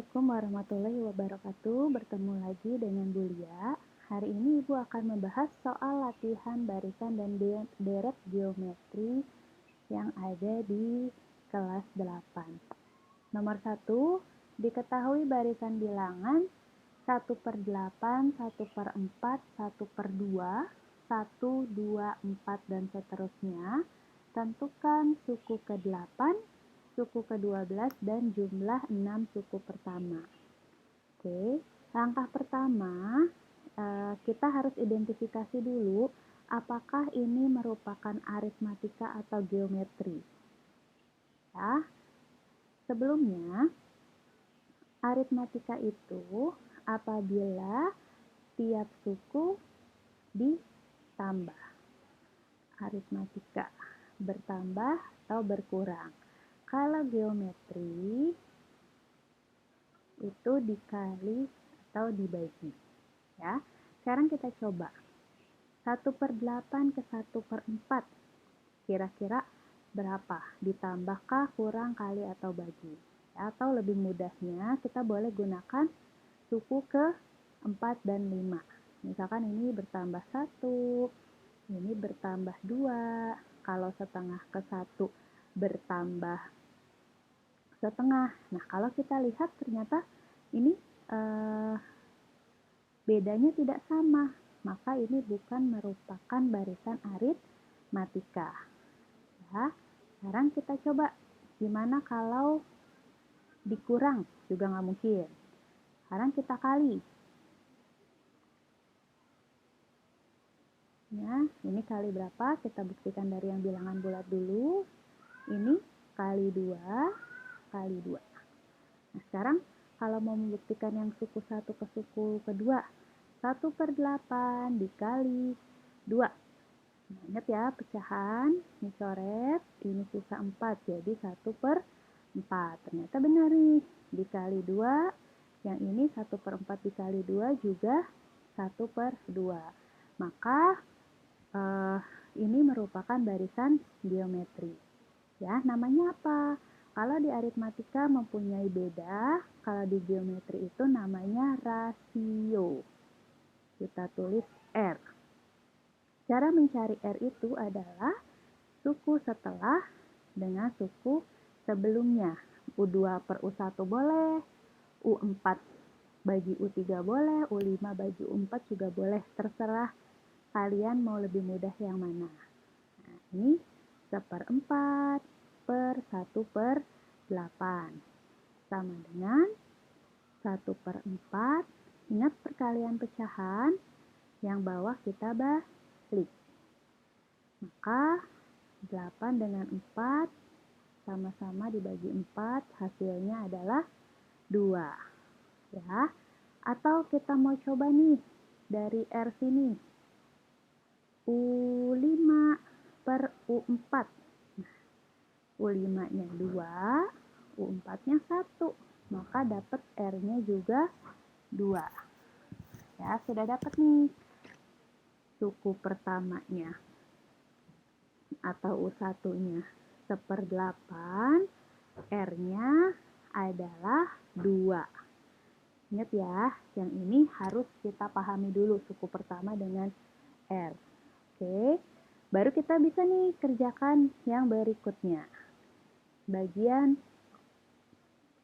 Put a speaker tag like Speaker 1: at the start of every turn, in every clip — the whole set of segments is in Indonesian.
Speaker 1: Assalamualaikum warahmatullahi wabarakatuh. Bertemu lagi dengan Bulia. Hari ini Ibu akan membahas soal latihan barisan dan deret geometri yang ada di kelas 8. Nomor 1, diketahui barisan bilangan 1/8, 1/4, 1/2, 1, 2, 4, dan seterusnya. Tentukan suku ke-8, suku ke-12, dan jumlah 6 suku pertama. Oke, langkah pertama kita harus identifikasi dulu apakah ini merupakan aritmatika atau geometri. Ya, sebelumnya aritmatika itu apabila tiap suku ditambah. Aritmatika bertambah atau berkurang. Kalau geometri itu dikali atau dibagi. Ya, sekarang kita coba 1/8 ke 1/4. Kira-kira berapa? Ditambahkah, kurang, kali, atau bagi? Ya, atau lebih mudahnya kita boleh gunakan suku ke 4 dan 5. Misalkan ini bertambah 1, ini bertambah 2. Kalau setengah ke 1 bertambah setengah. Nah, kalau kita lihat ternyata ini bedanya tidak sama, maka ini bukan merupakan barisan aritmatika. Ya, sekarang kita coba gimana kalau dikurang, juga nggak mungkin. Sekarang kita kali. Ya, ini kali berapa? Kita buktikan dari yang bilangan bulat dulu. Ini kali 2, kali 2. Nah, sekarang kalau mau membuktikan yang suku 1 ke suku kedua, 1/8 dikali 2. Nah, ingat ya, pecahan, ini coret, ini sisa 4, jadi 1/4. Ternyata benar nih, dikali 2, yang ini 1/4 dikali 2 juga 1/2. Maka ini merupakan barisan geometri. Ya, namanya apa? Kalau di aritmatika mempunyai beda, kalau di geometri itu namanya rasio. Kita tulis R. Cara mencari R itu adalah suku setelah dengan suku sebelumnya. U2/U1 boleh, U4 bagi U3 boleh, U5 bagi U4 juga boleh. Terserah kalian mau lebih mudah yang mana. Nah, ini 1/4 per 1/8 sama dengan 1/4. Ingat perkalian pecahan, yang bawah kita balik. Maka 8 dengan 4 sama-sama dibagi 4, hasilnya adalah 2. Ya. Atau kita mau coba nih dari R sini. U5/U4. Nah, U5-nya 2, U4-nya 1. Maka dapat R-nya juga 2. Ya, sudah dapat nih suku pertamanya atau U1-nya 1/8, R-nya adalah 2. Ingat ya, yang ini harus kita pahami dulu suku pertama dengan R. Oke, baru kita bisa nih kerjakan yang berikutnya. Bagian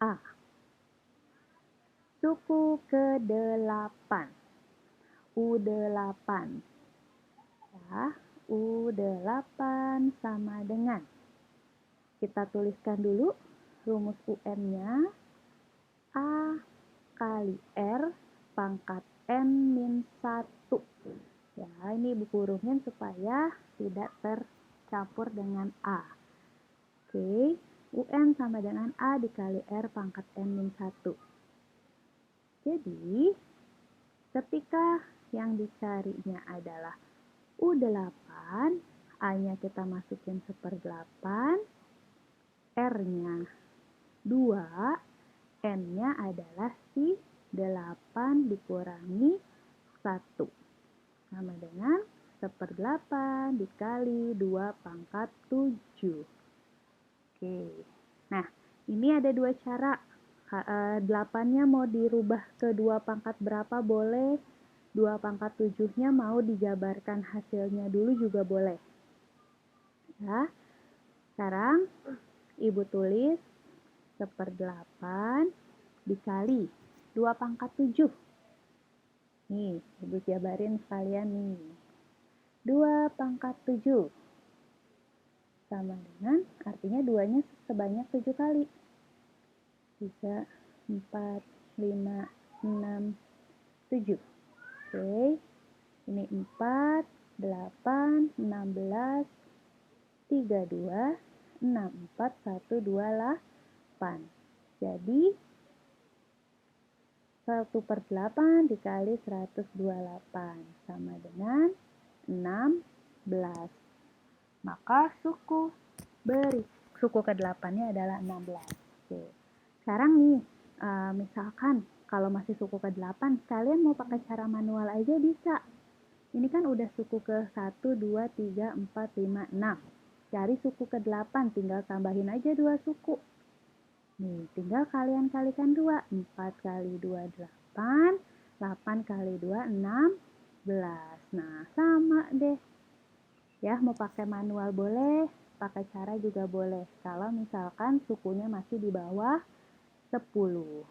Speaker 1: A. Suku ke-8. U8. Ya, U8 sama dengan, kita tuliskan dulu rumus UN-nya, A kali R pangkat N-1. Ya, ini buku hurufnya supaya tidak tercampur dengan A. Oke, UN sama dengan A dikali R pangkat N-1. Jadi, ketika yang dicarinya adalah U8, A-nya kita masukin 1/8, R-nya 2, N-nya adalah si 8 dikurangi 1. Sama dengan 1/8 dikali 2 pangkat 7. Oke, nah ini ada dua cara 8-nya mau dirubah ke 2 pangkat berapa boleh, 2 pangkat 7-nya mau dijabarkan hasilnya dulu juga boleh. Ya, sekarang Ibu tulis 1/8 dikali 2 pangkat 7. Nih, Ibu jabarin sekalian nih. 2 pangkat 7 sama dengan, artinya 2-nya sebanyak 7 kali. 3, 4, 5, 6, 7. Oke, ini 4, 8, 16, 32, 6, 4, 1, 2, 8. Jadi 1/8 dikali 128 sama dengan 16. Maka suku ke-8-nya adalah 16. Oke. Sekarang nih, misalkan kalau masih suku ke-8, kalian mau pakai cara manual aja bisa. Ini kan udah suku ke-1, 2, 3, 4, 5, 6. Cari suku ke-8, tinggal tambahin aja 2 suku. Nih, tinggal kalian kalikan 2. 4 kali 2, 8. 8 kali 2, 16. Nah, sama deh. Ya, mau pakai manual boleh, pakai cara juga boleh. Kalau misalkan sukunya masih di bawah 10.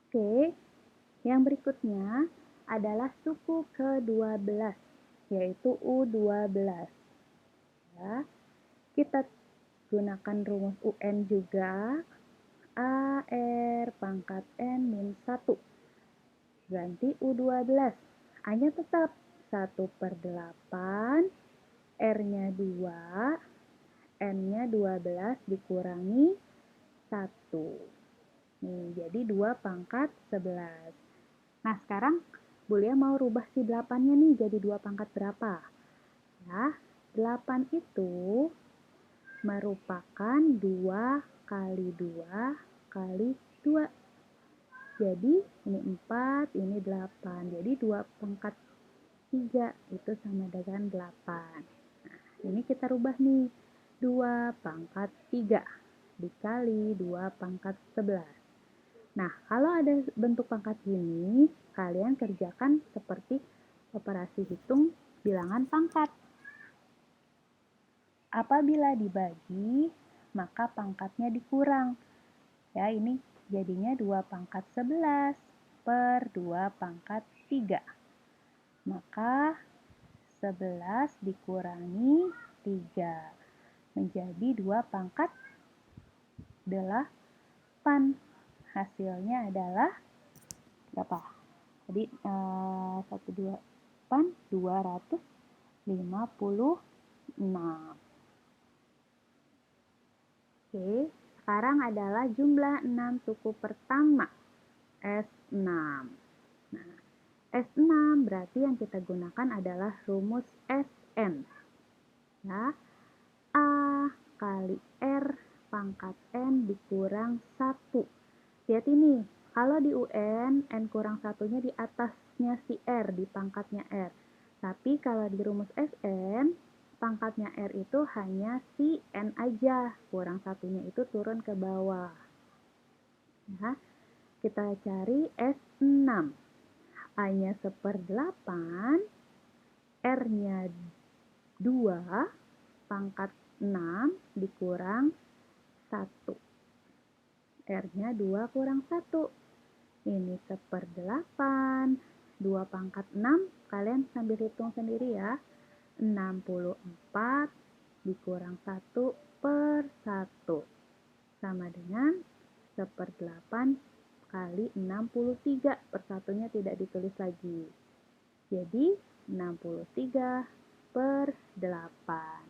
Speaker 1: Oke, yang berikutnya adalah suku ke-12, yaitu U12. Ya, kita gunakan rumus UN juga. AR pangkat N min 1. Ganti U12. A-nya tetap 1/8. R-nya 2. N-nya 12 dikurangi 1. Nih, jadi 2 pangkat 11. Nah, sekarang Bulia mau rubah si 8-nya nih jadi 2 pangkat berapa? Ya, 8 itu merupakan 2 kali 2 kali 2. Jadi, ini 4, ini 8. Jadi, 2 pangkat 3 itu sama dengan 8. Nah, ini kita rubah nih. 2 pangkat 3 dikali 2 pangkat 11. Nah, kalau ada bentuk pangkat gini, kalian kerjakan seperti operasi hitung bilangan pangkat. Apabila dibagi, maka pangkatnya dikurang. Ya, ini jadinya 2 pangkat 11 per 2 pangkat 3. Maka 11 dikurangi 3 menjadi 2 pangkat 8. Hasilnya adalah berapa? Jadi 128, 256. Oke, sekarang adalah jumlah 6 suku pertama, S6. Nah, S6 berarti yang kita gunakan adalah rumus SN. Ya, A kali R pangkat N dikurang 1. Lihat ini, kalau di UN, N kurang 1-nya di atasnya si R, di pangkatnya R. Tapi kalau di rumus SN, pangkatnya R itu hanya si N aja, kurang 1-nya itu turun ke bawah. Ya, kita cari S6. A-nya 1/8, R-nya 2, pangkat 6 dikurang 1. R-nya 2 kurang 1. Ini 1/8. 2 pangkat 6, kalian sambil hitung sendiri ya. 64 dikurang 1/1. Sama dengan 1/8 kali 63. Per satunya tidak ditulis lagi. Jadi 63/8.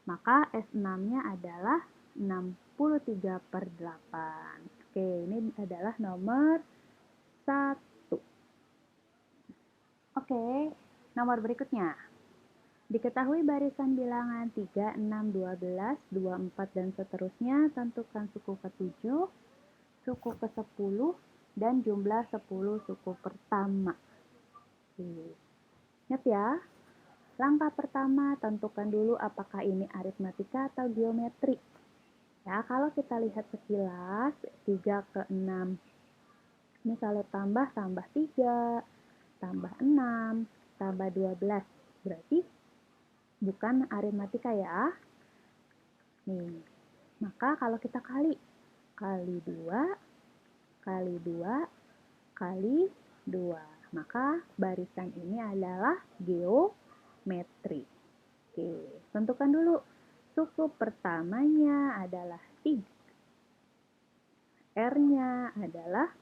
Speaker 1: Maka S6-nya adalah 63/8. Oke, ini adalah nomor 1. Oke, nomor berikutnya. Diketahui barisan bilangan 3, 6, 12, 24, dan seterusnya, tentukan suku ke-7, suku ke-10, dan jumlah 10 suku pertama. Ingat ya, langkah pertama tentukan dulu apakah ini aritmatika atau geometri. Ya, kalau kita lihat sekilas, 3 ke 6. Ini kalau tambah 3, tambah 6, tambah 12. Berarti bukan aritmatika ya. Nih, maka kalau kita kali 2, kali 2, kali 2. Maka barisan ini adalah geometri. Oke, tentukan dulu. Suku pertamanya adalah 3. R-nya adalah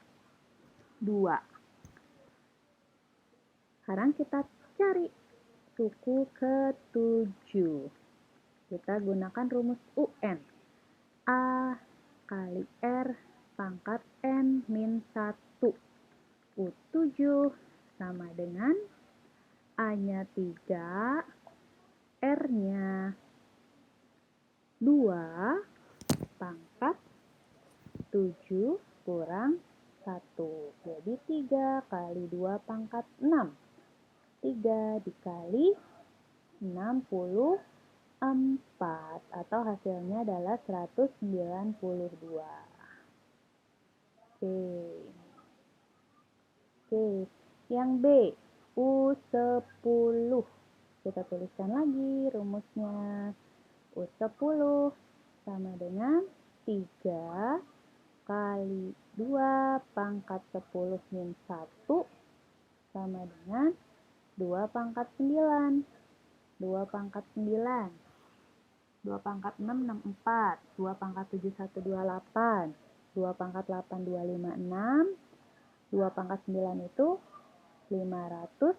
Speaker 1: 2. Sekarang kita cari suku ke-7. Kita gunakan rumus UN. A kali R pangkat N min 1. U7 sama dengan A-nya 3, R-nya 2, pangkat 7 kurang 1. Jadi 3 kali 2 pangkat 6. 3 dikali 64 atau hasilnya adalah 192. Oke. Yang B, U10. Kita tuliskan lagi rumusnya. U10 sama dengan 3 kali 2 pangkat 10 min 1 sama dengan 2 pangkat 9. 2 pangkat 9. 2 pangkat 6, 64. 2 pangkat 7, 1, 28. 2 pangkat 8, 2, 5, 6. 2 pangkat 9 itu 512.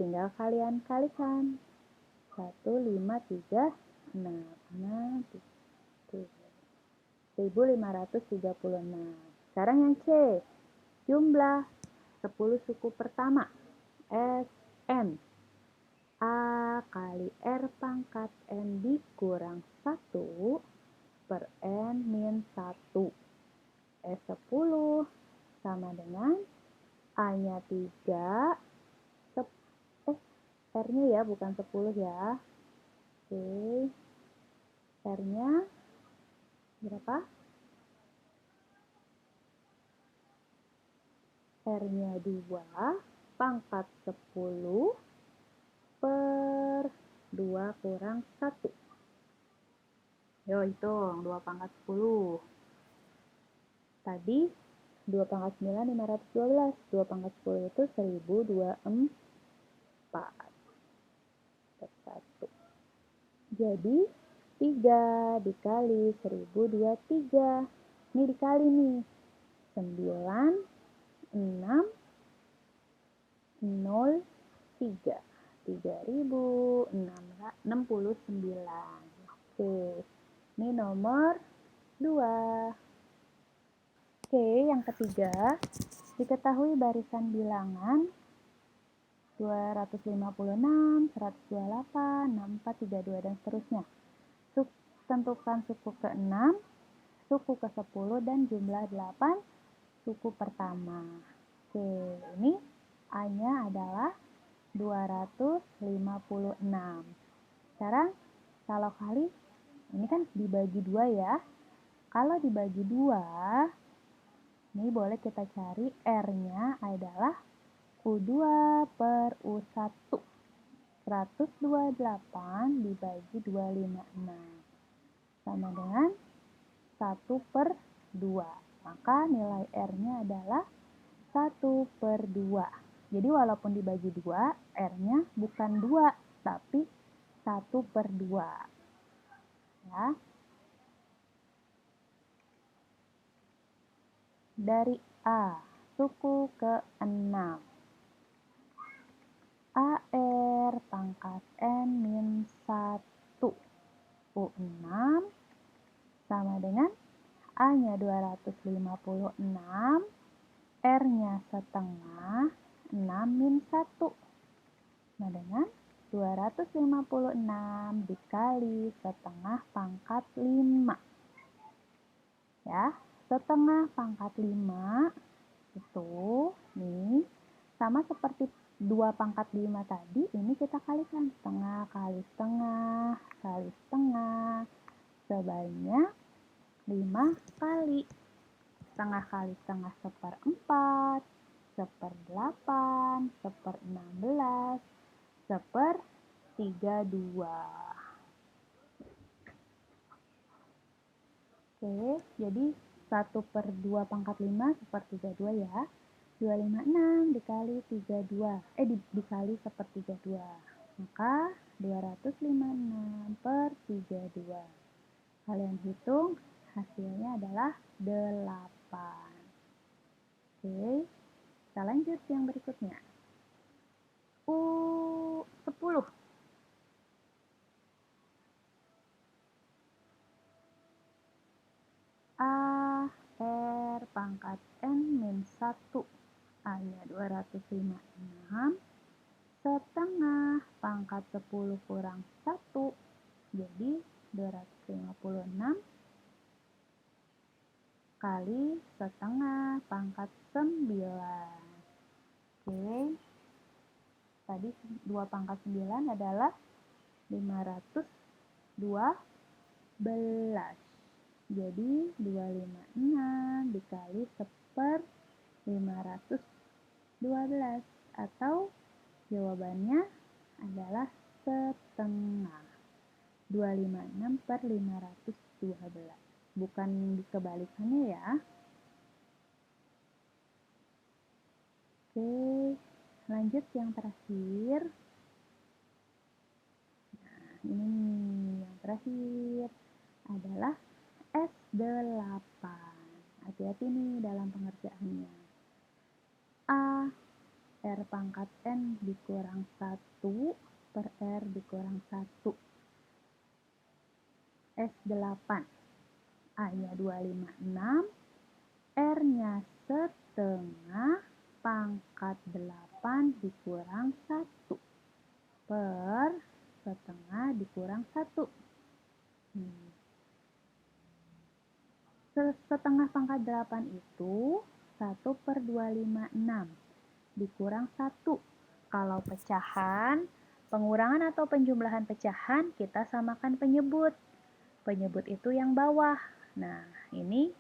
Speaker 1: Tinggal kalian kalikan. 1, 5, 3, 6. 1536. Sekarang yang C. Jumlah 10 suku pertama. SN. A kali R pangkat N dikurang 1 per N min 1. S10 sama dengan A-nya 3, R-nya ya, bukan 10 ya. Oke. R-nya berapa? R-nya 2 pangkat 10 per 2 kurang 1. Yo, hitung 2 pangkat 10. Tadi 2 pangkat 9, 512. 2 pangkat 10 itu 1024. 1. Jadi 3 dikali 1023. Ini dikali nih. 9, 6, 0, 3. 3069. Oke. Ini nomor 2. Oke, yang ketiga, diketahui barisan bilangan 256, 128, 64, 32, dan seterusnya. Tentukan suku ke-6, suku ke-10, dan jumlah 8 suku pertama. Oke, ini A-nya adalah 256. Sekarang, kalau kali, ini kan dibagi 2 ya. Kalau dibagi 2, ini boleh kita cari R-nya adalah U2 per U1. 128 dibagi 256. Sama dengan 1 per 2. Maka nilai R-nya adalah 1 per 2. Jadi walaupun dibagi 2, R-nya bukan 2, tapi 1 per 2. Ya. Dari A, suku ke-6. AR pangkat N min 1. U6 sama dengan A-nya 256, R-nya setengah, 6 min 1. Sama dengan 256 dikali setengah pangkat 5. Ya, setengah pangkat 5 itu nih sama seperti 2 pangkat 5 tadi, ini kita kalikan setengah kali setengah kali setengah sebanyak 5 kali. Setengah kali setengah 1/4, 1/8, 1/16, 1/32. Oke, jadi 1/2 × 5 1/32 ya. 256 dikali 32, dikali 1/32. Maka 256/32. Kalian hitung, hasilnya adalah 8. Oke, kita lanjut yang berikutnya. U10. A R pangkat N min 1. A-nya 256. Setengah pangkat 10 kurang 1. Jadi 256 kali setengah pangkat 9. Oke. Tadi 2 pangkat 9 adalah 512. Jadi 256 dikali 1/512 atau jawabannya adalah setengah. 256/512. Bukan dikebalikannya ya. Oke, lanjut yang terakhir. Nah, ini yang terakhir adalah S8. Hati-hati nih dalam pengerjaannya. A R pangkat N dikurang 1 per R dikurang 1. S8. A-nya 256. R-nya setengah pangkat 8 dikurang 1 per setengah dikurang 1. Setengah pangkat 8 itu 1/256 dikurang 1. Kalau pecahan, pengurangan atau penjumlahan pecahan kita samakan penyebut. Penyebut itu yang bawah. Nah, ini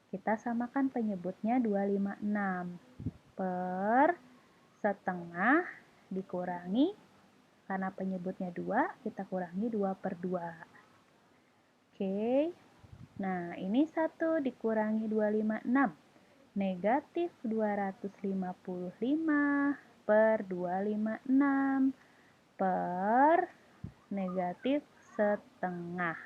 Speaker 1: kita samakan penyebutnya 256 per setengah dikurangi, karena penyebutnya 2, kita kurangi 2/2. Oke. Nah, ini 1 dikurangi 256. Negatif 255 per 256 per negatif setengah.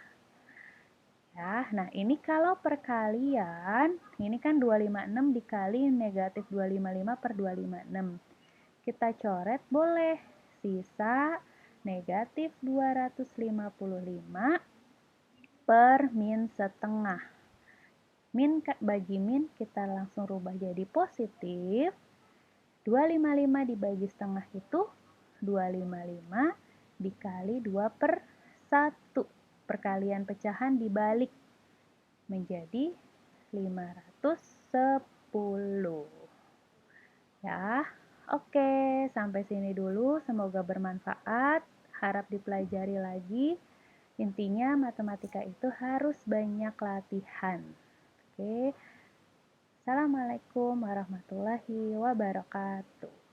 Speaker 1: Ya, nah ini kalau perkalian, ini kan 256 dikali negatif 255 per 256. Kita coret boleh, sisa negatif 255 per min setengah. Min bagi min kita langsung rubah jadi positif. 255 dibagi setengah itu 255 dikali 2/1. Perkalian pecahan dibalik menjadi 510. Ya, oke, sampai sini dulu. Semoga bermanfaat. Harap dipelajari lagi. Intinya matematika itu harus banyak latihan. Oke. Assalamualaikum warahmatullahi wabarakatuh.